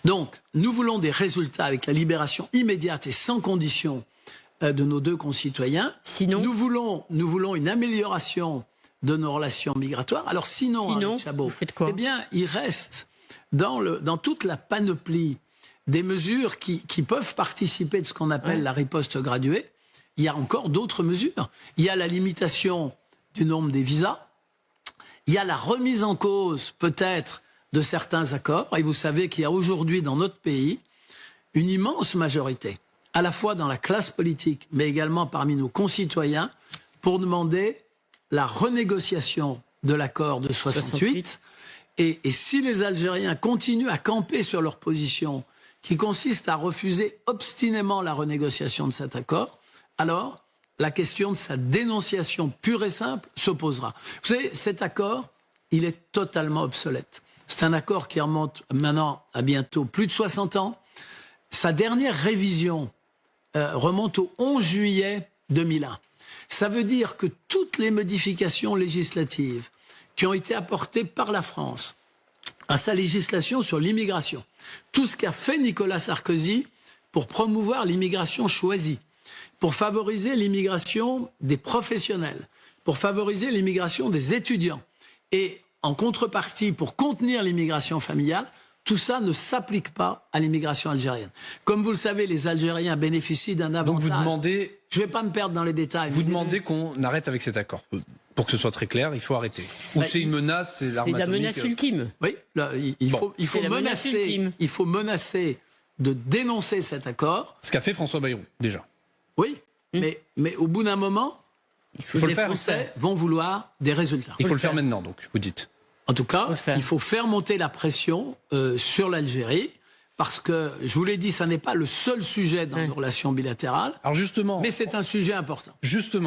Donc, nous voulons des résultats avec la libération immédiate et sans condition de nos deux concitoyens. Sinon, nous voulons une amélioration de nos relations migratoires. Alors sinon vous faites quoi? Eh bien, il reste dans toute la panoplie des mesures qui peuvent participer de ce qu'on appelle la riposte graduée. Il y a encore d'autres mesures. Il y a la limitation du nombre des visas. Il y a la remise en cause, peut-être, de certains accords. Et vous savez qu'il y a aujourd'hui dans notre pays une immense majorité, à la fois dans la classe politique, mais également parmi nos concitoyens, pour demander la renégociation de l'accord de 68. Et si les Algériens continuent à camper sur leur position, qui consiste à refuser obstinément la renégociation de cet accord, alors la question de sa dénonciation pure et simple se posera. Vous savez, cet accord, il est totalement obsolète. C'est un accord qui remonte maintenant à bientôt plus de 60 ans. Sa dernière révision remonte au 11 juillet 2001. Ça veut dire que toutes les modifications législatives qui ont été apportées par la France à sa législation sur l'immigration, tout ce qu'a fait Nicolas Sarkozy pour promouvoir l'immigration choisie, pour favoriser l'immigration des professionnels, pour favoriser l'immigration des étudiants, et en contrepartie pour contenir l'immigration familiale, tout ça ne s'applique pas à l'immigration algérienne. Comme vous le savez, les Algériens bénéficient d'un avantage. Donc vous demandez... Je ne vais pas me perdre dans les détails. Vous demandez qu'on arrête avec cet accord. Pour que ce soit très clair, il faut arrêter. Ou c'est une menace, c'est l'arme atomique. C'est la menace ultime. Oui, là, il faut menacer de dénoncer cet accord. Ce qu'a fait François Bayrou, déjà. Oui, mais au bout d'un moment, les Français vont vouloir des résultats. Il faut le faire maintenant, donc, vous dites. En tout cas, il faut faire monter la pression sur l'Algérie, parce que, je vous l'ai dit, ça n'est pas le seul sujet dans nos relations bilatérales. Alors justement, mais c'est un sujet important. Justement.